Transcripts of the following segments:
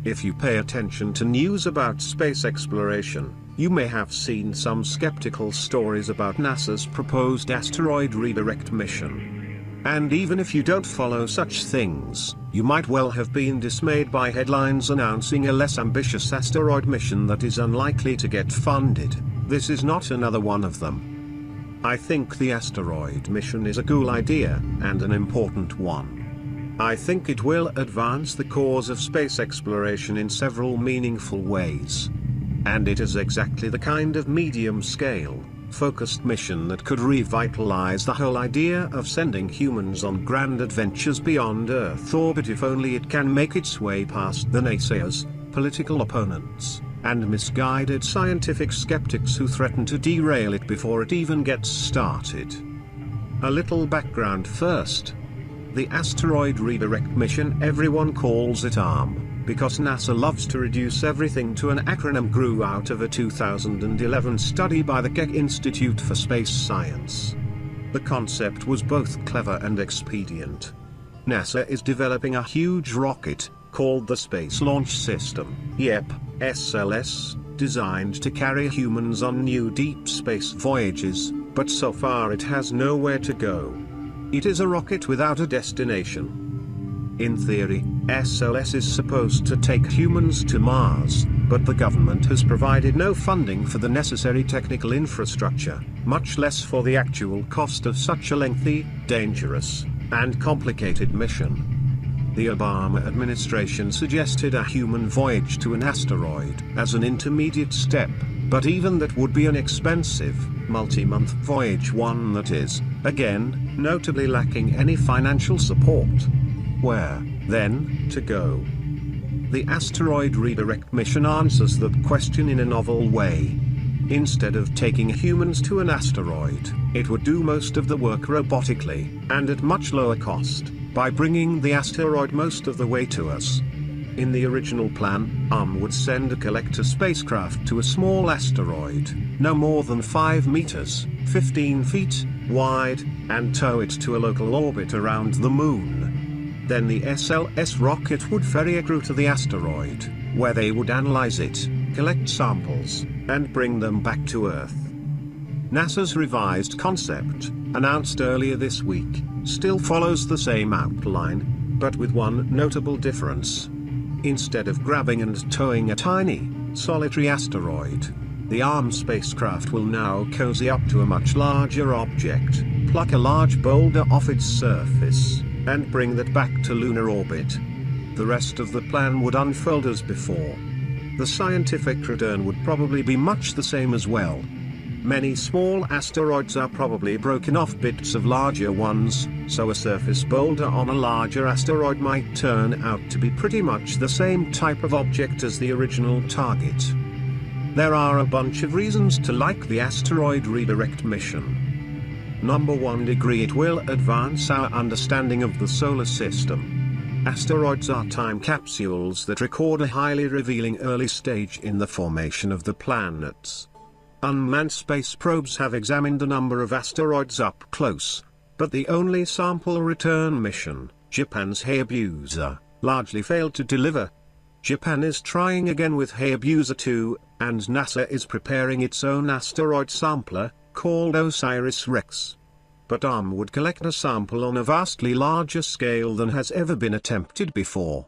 If you pay attention to news about space exploration, you may have seen some skeptical stories about NASA's proposed asteroid redirect mission. And even if you don't follow such things, you might well have been dismayed by headlines announcing a less ambitious asteroid mission that is unlikely to get funded. This is not another one of them. I think the asteroid mission is a cool idea, and an important one. I think it will advance the cause of space exploration in several meaningful ways. And it is exactly the kind of medium-scale, focused mission that could revitalize the whole idea of sending humans on grand adventures beyond Earth orbit if only it can make its way past the naysayers, political opponents, and misguided scientific skeptics who threaten to derail it before it even gets started. A little background first. The asteroid redirect mission, everyone calls it ARM, because NASA loves to reduce everything to an acronym, grew out of a 2011 study by the Keck Institute for Space Science. The concept was both clever and expedient. NASA is developing a huge rocket, called the Space Launch System, SLS, designed to carry humans on new deep space voyages, but so far it has nowhere to go. It is a rocket without a destination. In theory, SLS is supposed to take humans to Mars, but the government has provided no funding for the necessary technical infrastructure, much less for the actual cost of such a lengthy, dangerous, and complicated mission. The Obama administration suggested a human voyage to an asteroid as an intermediate step, but even that would be an expensive, multi-month voyage, one that is, again, notably lacking any financial support. Where, then, to go? The asteroid redirect mission answers that question in a novel way. Instead of taking humans to an asteroid, it would do most of the work robotically, and at much lower cost, by bringing the asteroid most of the way to us. In the original plan, ARM would send a collector spacecraft to a small asteroid, no more than 5 meters, 15 feet, wide, and tow it to a local orbit around the Moon. Then the SLS rocket would ferry a crew to the asteroid, where they would analyze it, collect samples, and bring them back to Earth. NASA's revised concept, announced earlier this week, still follows the same outline, but with one notable difference. Instead of grabbing and towing a tiny, solitary asteroid, the ARM spacecraft will now cozy up to a much larger object, pluck a large boulder off its surface, and bring that back to lunar orbit. The rest of the plan would unfold as before. The scientific return would probably be much the same as well. Many small asteroids are probably broken off bits of larger ones, so a surface boulder on a larger asteroid might turn out to be pretty much the same type of object as the original target. There are a bunch of reasons to like the asteroid redirect mission. Number 1, it will advance our understanding of the solar system. Asteroids are time capsules that record a highly revealing early stage in the formation of the planets. Unmanned space probes have examined a number of asteroids up close, but the only sample return mission, Japan's Hayabusa, largely failed to deliver. Japan is trying again with Hayabusa 2, and NASA is preparing its own asteroid sampler, called OSIRIS-REx. But ARM would collect a sample on a vastly larger scale than has ever been attempted before.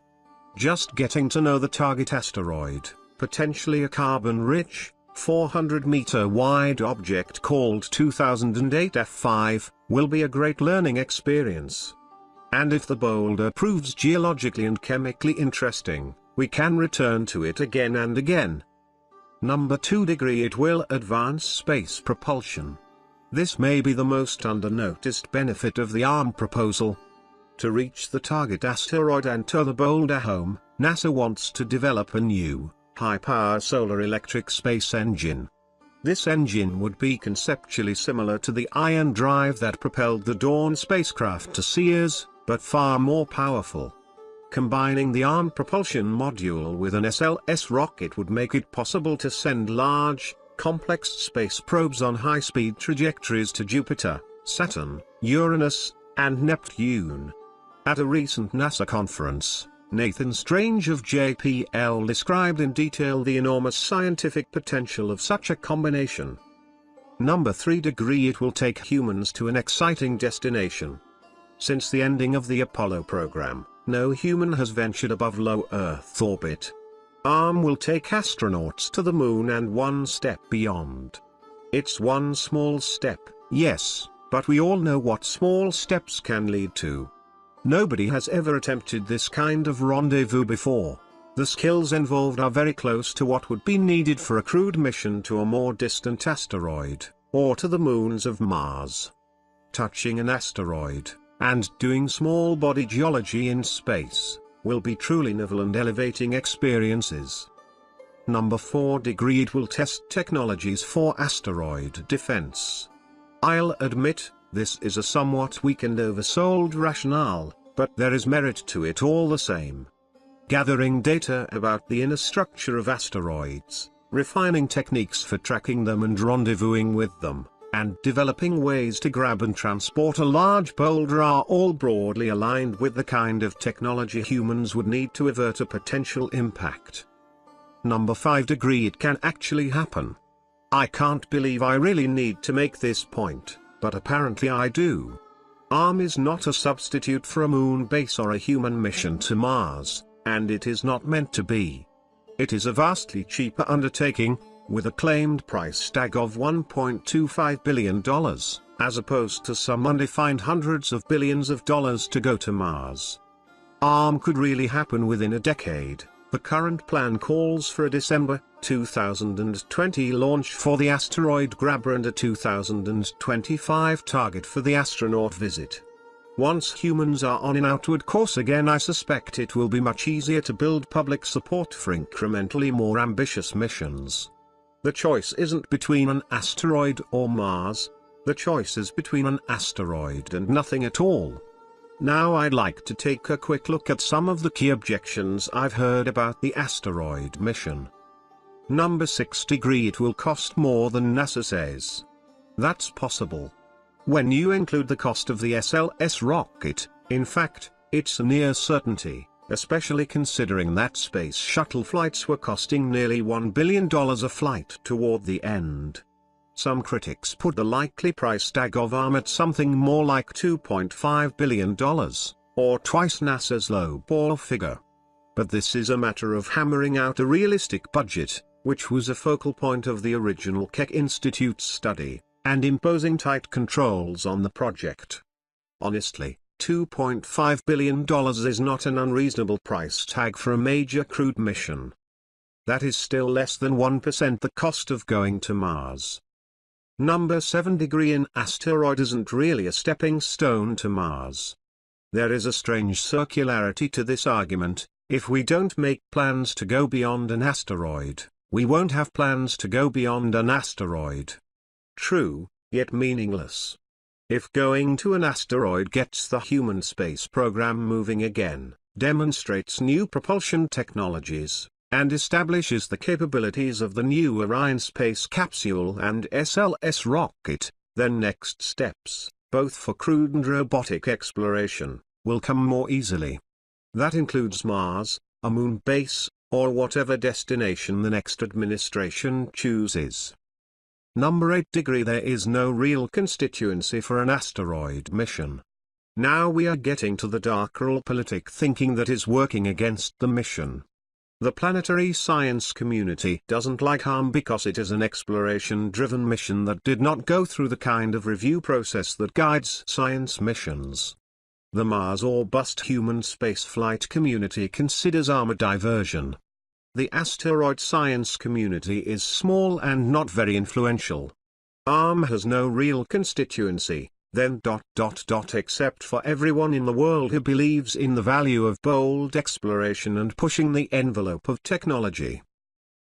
Just getting to know the target asteroid, potentially a carbon-rich, 400-meter wide object called 2008 F5, will be a great learning experience. And if the boulder proves geologically and chemically interesting, we can return to it again and again. Number 2, it will advance space propulsion. This may be the most undernoticed benefit of the ARM proposal. To reach the target asteroid and tow the boulder home, NASA wants to develop a new, high-power solar electric space engine. This engine would be conceptually similar to the ion drive that propelled the Dawn spacecraft to Ceres, but far more powerful. Combining the ARM propulsion module with an SLS rocket would make it possible to send large, complex space probes on high-speed trajectories to Jupiter, Saturn, Uranus, and Neptune. At a recent NASA conference, Nathan Strange of JPL described in detail the enormous scientific potential of such a combination. Number 3 degree, it will take humans to an exciting destination. Since the ending of the Apollo program, no human has ventured above low Earth orbit. ARM will take astronauts to the moon and one step beyond. It's one small step, yes, but we all know what small steps can lead to. Nobody has ever attempted this kind of rendezvous before. The skills involved are very close to what would be needed for a crewed mission to a more distant asteroid, or to the moons of Mars. Touching an asteroid, and doing small body geology in space, will be truly novel and elevating experiences. Number 4 degree, it will test technologies for asteroid defense. I'll admit, this is a somewhat weak and oversold rationale, but there is merit to it all the same. Gathering data about the inner structure of asteroids, refining techniques for tracking them and rendezvousing with them, and developing ways to grab and transport a large boulder are all broadly aligned with the kind of technology humans would need to avert a potential impact. Number 5 degree, it can actually happen. I can't believe I really need to make this point, but apparently I do. ARM is not a substitute for a moon base or a human mission to Mars, and it is not meant to be. It is a vastly cheaper undertaking, with a claimed price tag of $1.25 billion, as opposed to some undefined hundreds of billions of dollars to go to Mars. ARM could really happen within a decade. The current plan calls for a December 2020 launch for the asteroid grabber and a 2025 target for the astronaut visit. Once humans are on an outward course again, I suspect it will be much easier to build public support for incrementally more ambitious missions. The choice isn't between an asteroid or Mars, the choice is between an asteroid and nothing at all. Now I'd like to take a quick look at some of the key objections I've heard about the asteroid mission. Number 6 degree, it will cost more than NASA says. That's possible. When you include the cost of the SLS rocket, in fact, it's a near certainty, especially considering that space shuttle flights were costing nearly $1 billion a flight toward the end. Some critics put the likely price tag of ARM at something more like $2.5 billion, or twice NASA's lowball figure. But this is a matter of hammering out a realistic budget, which was a focal point of the original Keck Institute study, and imposing tight controls on the project. Honestly, $2.5 billion is not an unreasonable price tag for a major crewed mission. That is still less than 1% the cost of going to Mars. Number 7 degree, an asteroid isn't really a stepping stone to Mars. There is a strange circularity to this argument. If we don't make plans to go beyond an asteroid, we won't have plans to go beyond an asteroid. True, yet meaningless. If going to an asteroid gets the human space program moving again, demonstrates new propulsion technologies, and establishes the capabilities of the new Orion space capsule and SLS rocket, then next steps, both for crewed and robotic exploration, will come more easily. That includes Mars, a moon base, or whatever destination the next administration chooses. Number 8 degree, there is no real constituency for an asteroid mission. Now we are getting to the dark realpolitik thinking that is working against the mission. The planetary science community doesn't like ARM because it is an exploration-driven mission that did not go through the kind of review process that guides science missions. The Mars or bust human spaceflight community considers ARM a diversion. The asteroid science community is small and not very influential. ARM has no real constituency, then ... except for everyone in the world who believes in the value of bold exploration and pushing the envelope of technology.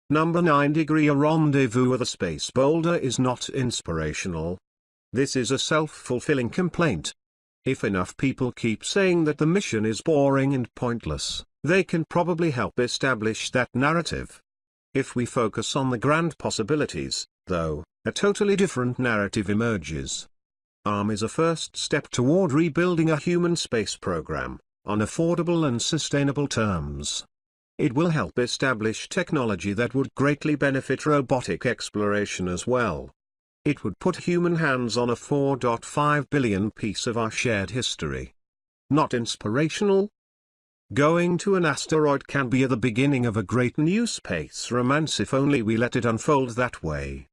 Number 9 degree, a rendezvous with a space boulder is not inspirational. This is a self-fulfilling complaint. If enough people keep saying that the mission is boring and pointless, they can probably help establish that narrative. If we focus on the grand possibilities, though, a totally different narrative emerges. ARM is a first step toward rebuilding a human space program, on affordable and sustainable terms. It will help establish technology that would greatly benefit robotic exploration as well. It would put human hands on a 4.5 billion piece of our shared history. Not inspirational? Going to an asteroid can be the beginning of a great new space romance if only we let it unfold that way.